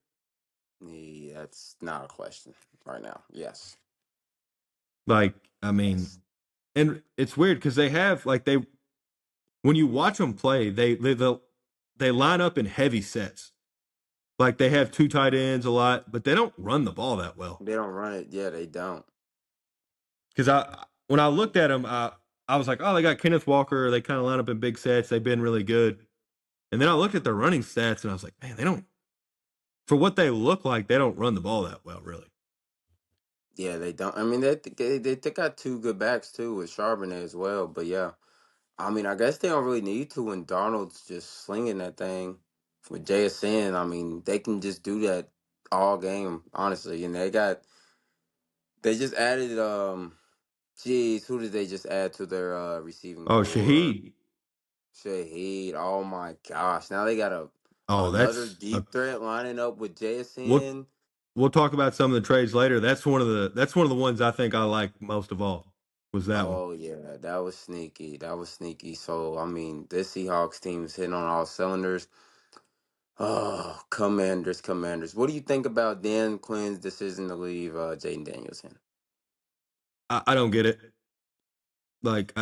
Yeah, that's not a question right now. Yes. Like, I mean, Yes. and it's weird because they have like when you watch them play, they line up in heavy sets. Like they have 2 tight ends a lot, but they don't run the ball that well. They don't run it. Yeah, they don't. Because when I looked at them, I was like, oh, they got Kenneth Walker. They kind of line up in big sets. They've been really good. And then I looked at their running stats, and I was like, man, they don't. For what they look like, they don't run the ball that well, really. Yeah, they don't. I mean, they got two good backs too with Charbonnet as well. But yeah, I mean, I guess they don't really need to when Darnold's just slinging that thing with JSN. I mean, they can just do that all game, honestly. And they just added geez, who did they just add to their receiving Oh, core? Shaheed. Shaheed. Oh my gosh. Now they got Oh, another that's deep threat lining up with we'll JSN. we'll talk about some of the trades later. That's one of the ones I think I like most of all. Was that one? Oh yeah, that was sneaky. That was sneaky. So I mean, this Seahawks team is hitting on all cylinders. Oh, Commanders, Commanders. What do you think about Dan Quinn's decision to leave Jaden Daniels in? I don't get it. Like,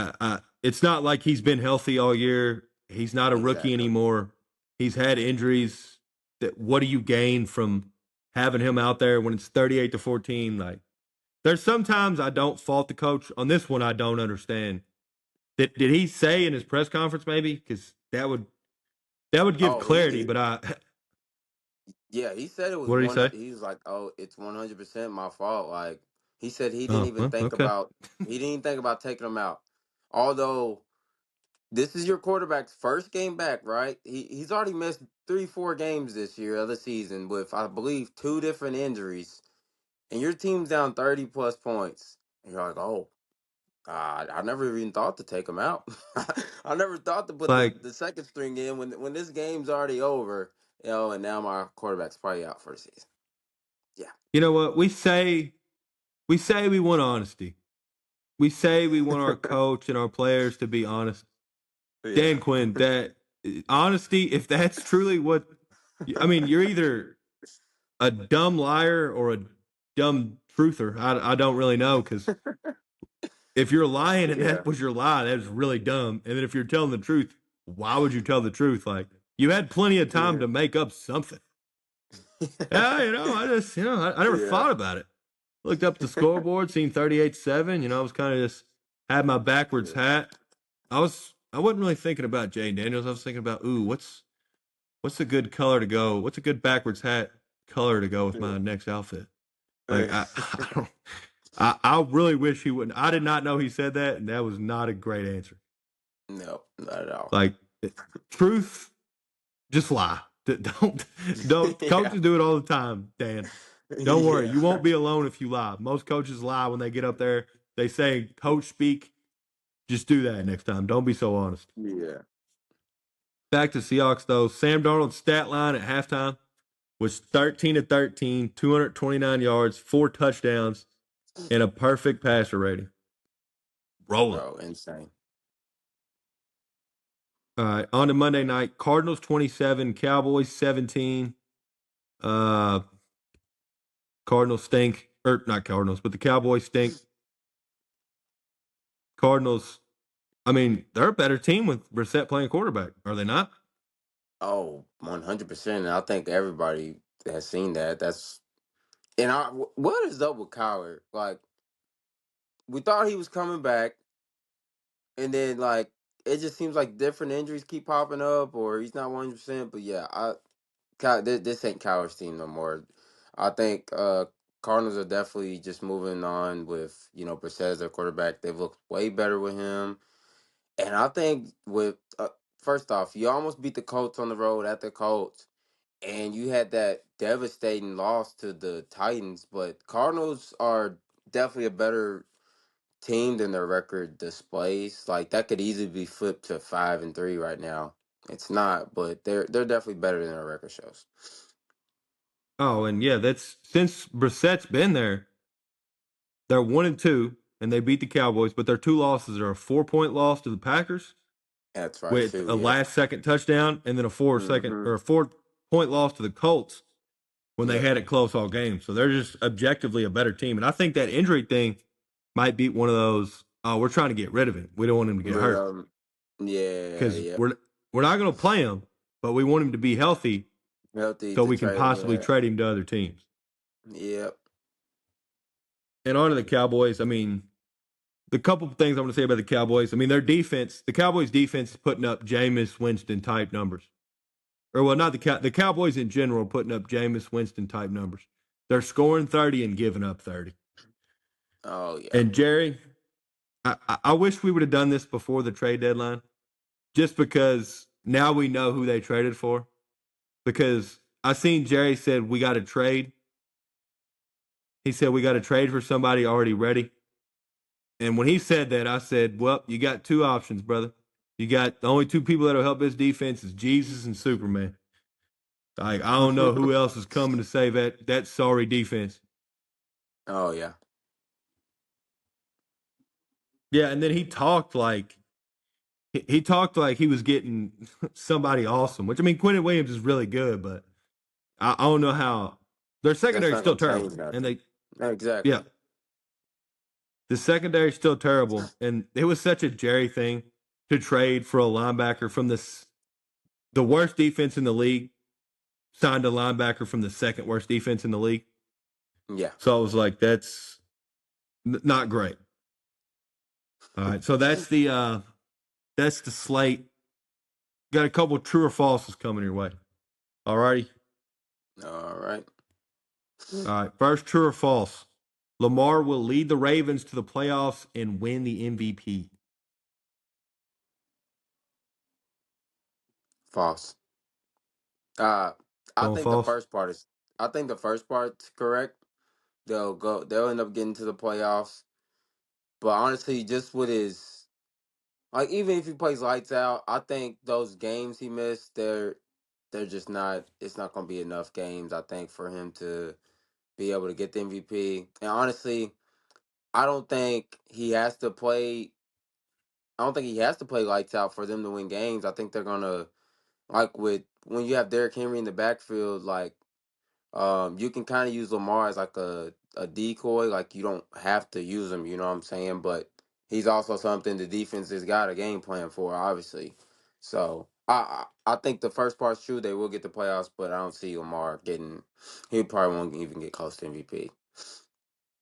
it's not like he's been healthy all year. He's not a rookie Exactly. anymore. He's had injuries. That what do you gain from having him out there when it's 38-14? Like, there's sometimes I don't fault the coach. On this one, I don't understand. Did he say in his press conference maybe? Because that would give Oh, clarity. But I, yeah, he said it was what did he say? he was like, "Oh, it's 100% my fault." Like he said he didn't even Well, think okay. about taking him out. Although this is your quarterback's first game back, right? He's already missed 3-4 games this year of the season with I believe two different injuries. And your team's down 30 plus points. And you're like, "Oh, God, I never even thought to take him out. I never thought to put Like, the second string in when this game's already over, and now my quarterback's probably out for the season." Yeah. you know what we say we want honesty. We say we want our coach and our players to be honest. Yeah. Dan Quinn, that honesty, if that's truly what, I mean, you're either a dumb liar or a dumb truther. I don't really know because if you're lying and Yeah. that was your lie, that's really dumb. And then if you're telling the truth, why would you tell the truth? Like, you had plenty of time Yeah. to make up something. Yeah, I just, I never Yeah. thought about it. Looked up the scoreboard, seen 38-7. I was kind of just had my backwards Yeah. hat. I wasn't really thinking about Jane Daniels. I was thinking about, ooh, what's a good color to go? What's a good backwards hat color to go with my next outfit? Like, Yeah. I don't, I really wish he wouldn't. I did not know he said that, and that was not a great answer. No, not at all. Like, truth, just lie. Don't. Yeah. Coaches do it all the time, Dan. Don't worry, Yeah. you won't be alone if you lie. Most coaches lie when they get up there. They say, "Coach speak." Just do that next time. Don't be so honest. Yeah. Back to Seahawks though. Sam Darnold's stat line at halftime was 13 to 13, 229 yards, 4 touchdowns, and a perfect passer rating. Rolling. Bro, insane. All right, on to Monday night. Cardinals 27, Cowboys 17. Uh, Cardinals stink, or not Cardinals, but the Cowboys stink. Cardinals. I mean, they're a better team with Brissett playing quarterback, are they not? Oh, 100%. I think everybody has seen that. What is up with Kyler? Like, we thought he was coming back, and then like it just seems like different injuries keep popping up, or he's not 100%. But yeah, this ain't Kyler's team no more. I think Cardinals are definitely just moving on with Brissett as their quarterback. They've looked way better with him, and I think with first off, you almost beat the Colts on the road at the Colts, and you had that devastating loss to the Titans. But Cardinals are definitely a better team than their record displays. Like that could easily be flipped to 5-3 right now. It's not, but they're definitely better than their record shows. Oh, and yeah, that's since Brissett's been there, they're 1-2, and they beat the Cowboys, but their two losses are a 4-point loss to the Packers That's right with too. a Yeah. last second touchdown, and then a four second Mm-hmm. or a 4-point loss to the Colts when they Yep. had it close all game. So they're just objectively a better team. And I think that injury thing might be one of those, oh, we're trying to get rid of him. We don't want him to get But hurt. yeah, Because yeah. we're not going to play him, but we want him to be healthy Healthy so to we can trade him. possibly Yeah. trade him to other teams. Yep. And on to the Cowboys. I mean, the couple of things I'm going to say about the Cowboys. I mean, their defense, the Cowboys' defense is putting up Jameis Winston type numbers. Or, well, not the Cowboys in general putting up Jameis Winston type numbers. They're scoring 30 and giving up 30. Oh yeah. And Jerry, I wish we would have done this before the trade deadline, just because now we know who they traded for. Because I seen Jerry said we got to trade. He said we got to trade for somebody already ready. And when he said that, I said, "Well, you got two options, brother. You got the only two people that'll help this defense is Jesus and Superman. Like I don't know who else is coming to save that sorry defense." Oh yeah. Yeah, and then he talked like he was getting somebody awesome. Which I mean, Quentin Williams is really good, but I don't know how their That's secondary's not still gonna terrible, change and nothing. they yeah, Exactly. the secondary's still terrible, and it was such a Jerry thing to trade for a linebacker from the worst defense in the league, signed a linebacker from the second worst defense in the league. Yeah. So I was like, that's not great. All right, so that's the slate. Got a couple true or falses coming your way. All righty. All right. All right. First, true or false? Lamar will lead the Ravens to the playoffs and win the MVP. False. Uh, I Going think the false? first part is. I think the first part's correct. They'll go. They'll end up getting to the playoffs. But honestly, just with his like, even if he plays lights out, I think those games he missed, they're just not. It's not going to be enough games. I think for him to be able to get the MVP. And honestly, I don't think he has to play. I don't think he has to play lights out for them to win games. I think they're gonna like with when you have Derrick Henry in the backfield, like you can kind of use Lamar as like a decoy. Like you don't have to use him. You know what I'm saying? But he's also something the defense has got a game plan for, obviously. So I think the first part's true. They will get the playoffs, but I don't see Lamar getting. He probably won't even get close to MVP.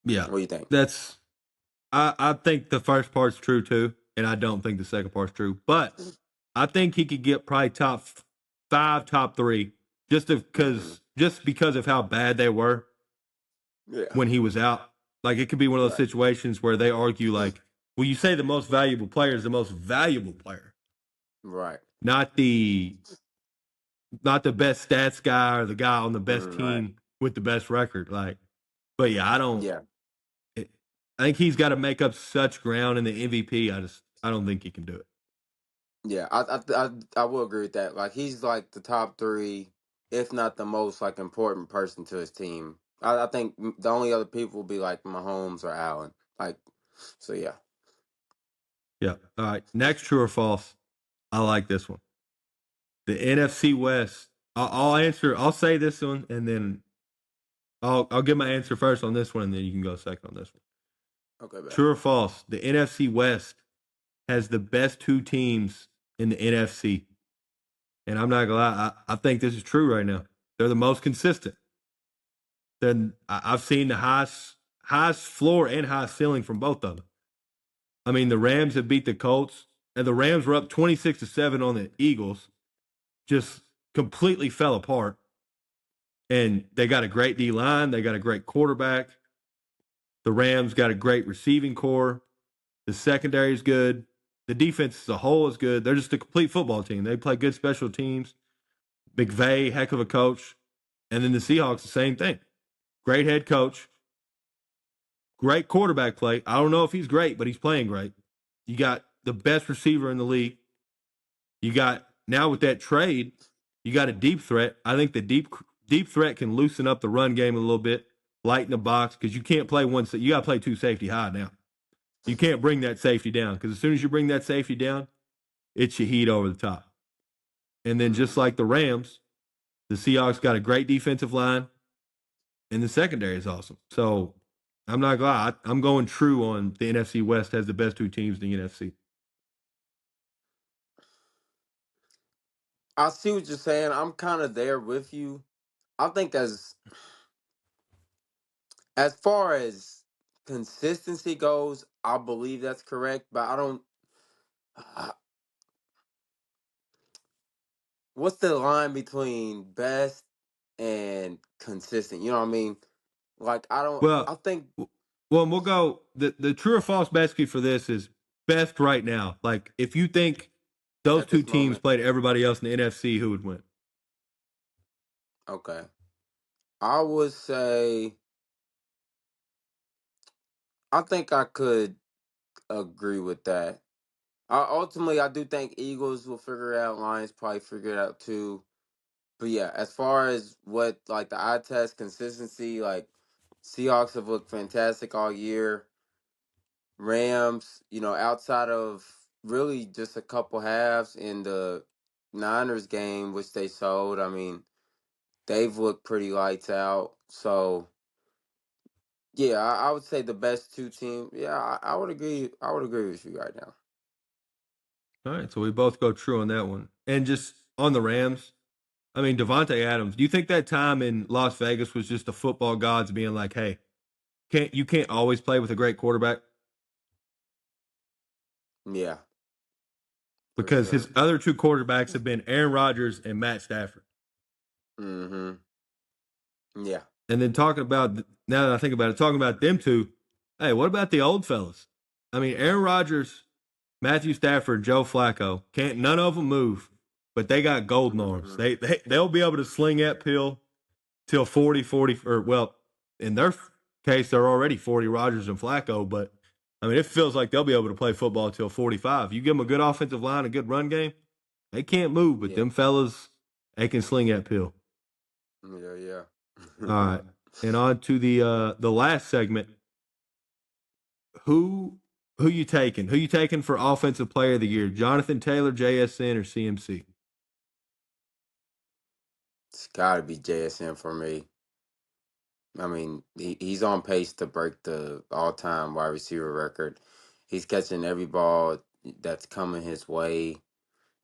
Yeah. What do you think? That's I think the first part's true too, and I don't think the second part's true. But I think he could get probably top five, top three, Hmm. just because of how bad they were Yeah. when he was out. Like it could be one of those Right. situations where they argue like, well, you say the most valuable player is the most valuable player, Right. not the best stats guy or the guy on the best Right. team with the best record. Like, but yeah, I don't. Yeah. I think he's got to make up such ground in the MVP. I don't think he can do it. Yeah, I will agree with that. Like he's like the top three, if not the most like important person to his team. I think the only other people will be like Mahomes or Allen. Like, so yeah. Yeah. All right. Next, true or false? I like this one. The NFC West. I'll answer. I'll say this one, and then I'll give my answer first on this one, and then you can go second on this one. Okay, bet. True or false? The NFC West has the best two teams in the NFC, and I'm not gonna lie. I think this is true right now. They're the most consistent. Then I've seen the highest floor and highest ceiling from both of them. I mean, the Rams have beat the Colts, and the Rams were up 26-7 on the Eagles. Just completely fell apart. And they got a great D line. They got a great quarterback. The Rams got a great receiving core. The secondary is good. The defense as a whole is good. They're just a complete football team. They play good special teams. McVay, heck of a coach. And then the Seahawks, the same thing. Great head coach. Great quarterback play. I don't know if he's great, but he's playing great. You got the best receiver in the league. You got now with that trade, you got a deep threat. I think the deep threat can loosen up the run game a little bit, lighten the box because you can't play one. You got to play two safety high now. You can't bring that safety down because as soon as you bring that safety down, it's your heat over the top. And then just Hmm. like the Rams, the Seahawks got a great defensive line, and the secondary is awesome. So I'm not glad. I'm going true on the NFC West has the best two teams in the NFC. I see what you're saying. I'm kind of there with you. I think as far as consistency goes, I believe that's correct. But I don't. What's the line between best and consistent? You know what I mean? Like I don't. Well, I think. Well, and we'll go. The true or false basket for this is best right now. Like, if you think those At two this teams moment. played everybody else in the NFC, who would win? Okay. I would say I think I could agree with that. Ultimately, I do think Eagles will figure it out. Lions probably figure it out too. But yeah, as far as what like the eye test consistency, like Seahawks have looked fantastic all year. Rams, outside of really just a couple halves in the Niners game, which they sold, I mean, they've looked pretty lights out. So yeah, I would say the best two teams. Yeah, I would agree. I would agree with you right now. All right, so we both go true on that one. And just on the Rams, I mean, Devontae Adams. Do you think that time in Las Vegas was just the football gods being like, "Hey, can't always play with a great quarterback"? Yeah, for Because his sure. other two quarterbacks have been Aaron Rodgers and Matt Stafford. Mm-hmm. Yeah. And then talking about now that I think about it, talking about them two, hey, what about the old fellas? I mean, Aaron Rodgers, Matthew Stafford, Joe Flacco. Can't none of them move, but they got golden arms. Mm-hmm. They'll be able to sling that pill till 40, 40, or well, in their case, they're already 40, Rodgers and Flacco, but I mean, it feels like they'll be able to play football till 45. You give them a good offensive line, a good run game, they can't move, but Yeah. them fellas, they can sling that pill. Yeah. Yeah. All right. And on to the last segment. Who who you taking? Who you taking for offensive player of the year? Jonathan Taylor, JSN, or CMC? It's got to be JSN for me. I mean, he's on pace to break the all-time wide receiver record. He's catching every ball that's coming his way,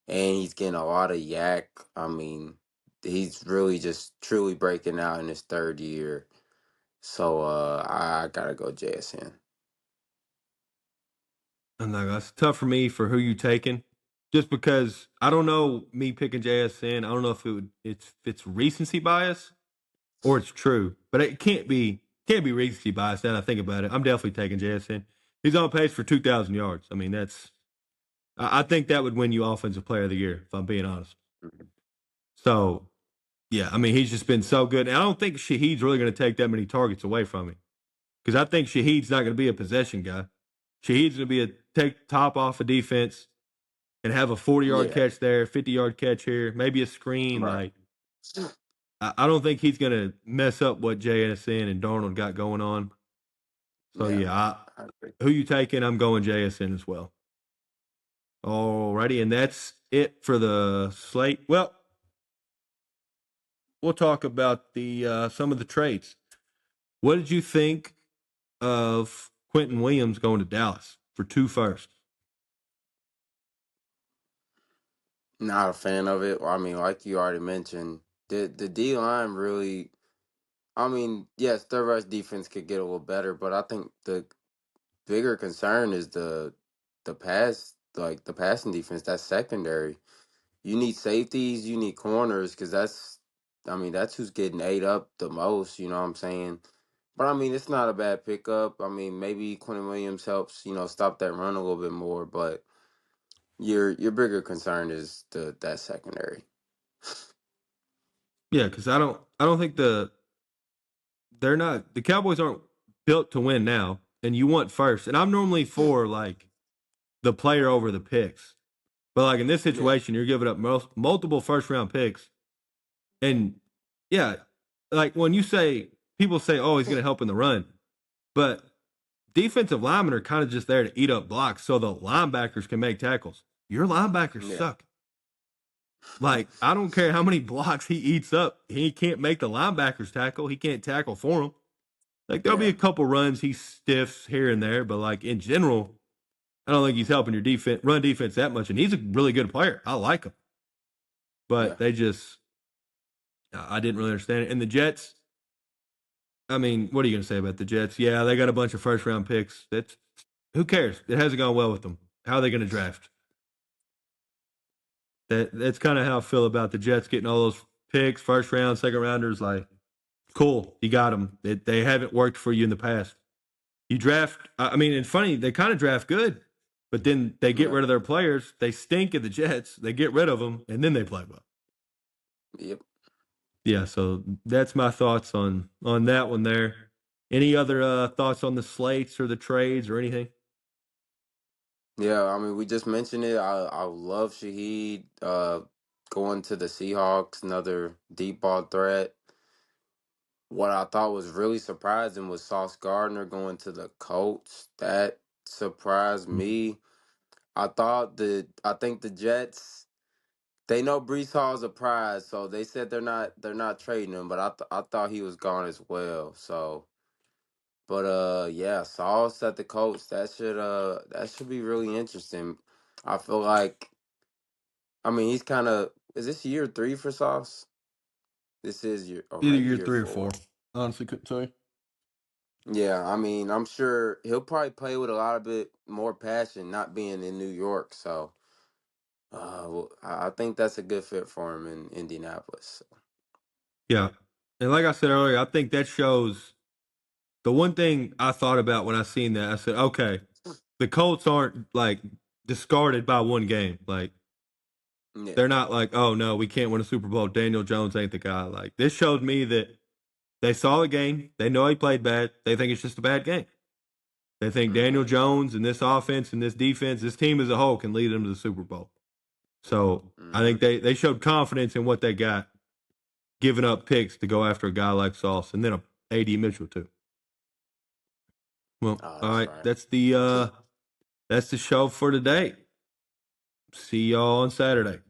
and he's getting a lot of yak. I mean, he's really just truly breaking out in his third year. So I gotta go JSN. I'm not. That's tough for me for who you taking, just because I don't know me picking JSN. I don't know if it's recency bias or it's true, but it can't be recency bias. Now that I think about it, I'm definitely taking JSN. He's on pace for 2,000 yards. I mean, I think that would win you offensive player of the year if I'm being honest. Mhm. So yeah, I mean, he's just been so good. And I don't think Shaheed's really going to take that many targets away from him because I think Shaheed's not going to be a possession guy. Shaheed's going to be a take top off a defense and have a 40-yard Yeah, catch there, 50-yard catch here, maybe a screen. right. Like, I don't think he's going to mess up what JSN and Darnold got going on. So, Yeah, yeah, I agree. who you taking? I'm going JSN as well. Alrighty, and that's it for the slate. Well, we'll talk about the some of the trades. What did you think of Quentin Williams going to Dallas for two firsts? Not a fan of it. I mean, like you already mentioned, the D line really. I mean, yes, their rush defense could get a little better, but I think the bigger concern is the pass, like the passing defense. That's secondary. You need safeties, you need corners, because I mean, that's who's getting ate up the most. You know what I'm saying? But I mean, it's not a bad pickup. I mean, maybe Quentin Williams helps, stop that run a little bit more. But your bigger concern is that secondary. Yeah, because I don't think the Cowboys aren't built to win now, and you want first. And I'm normally for like the player over the picks, but like in this Yeah, situation, you're giving up multiple first round picks, and yeah, like when you say people say, oh, he's going to help in the run, but defensive linemen are kind of just there to eat up blocks so the linebackers can make tackles. Your linebackers yeah, suck. Like, I don't care how many blocks he eats up. He can't make the linebackers tackle. He can't tackle for them. Like, there'll be yeah, a couple runs he stiffs here and there, but like in general, I don't think he's helping your defense run defense that much. And he's a really good player. I like him. yeah, But they just I didn't really understand it. And the Jets, I mean, what are you gonna say about the Jets? Yeah, they got a bunch of first round picks. That's who cares? It hasn't gone well with them. How are they gonna draft? That's kind of how I feel about the Jets getting all those picks, first round, second rounders. Like, cool, you got them. They haven't worked for you in the past. You draft. I mean, it's funny. They kind of draft good, but then they get Yeah. rid of their players. They stink at the Jets. They get rid of them, and then they play well. Yep. Yeah. So that's my thoughts on that one there. Any other thoughts on the slates or the trades or anything? Yeah, I mean, we just mentioned it. I love Shaheed going to the Seahawks, another deep ball threat. What I thought was really surprising was Sauce Gardner going to the Colts. That surprised me. I think the Jets, they know Brees Hall's a prize, so they said they're not trading him, but I thought he was gone as well. So, but yeah, Sauce at the Colts, that should be really interesting. I feel like, I mean, he's kind of, is this year 3 for Sauce? This is year, or Either maybe year year 3 or 4. 4. Honestly, couldn't tell you. Yeah, I mean, I'm sure he'll probably play with a lot of bit more passion, not being in New York. So, well, I think that's a good fit for him in Indianapolis. Yeah, and like I said earlier, I think that shows the one thing I thought about when I seen that. I said, okay, the Colts aren't like discarded by one game. Like Yeah. they're not like, oh no, we can't win a Super Bowl. Daniel Jones ain't the guy. Like this showed me that they saw the game. They know he played bad. They think it's just a bad game. They think Daniel Mm-hmm. Jones and this offense and this defense, this team as a whole can lead them to the Super Bowl. So I Mm-hmm. think they showed confidence in what they got, giving up picks to go after a guy like Sauce and then a AD Mitchell too. Well, Oh, all that's right, right. that's the show for today. See y'all on Saturday.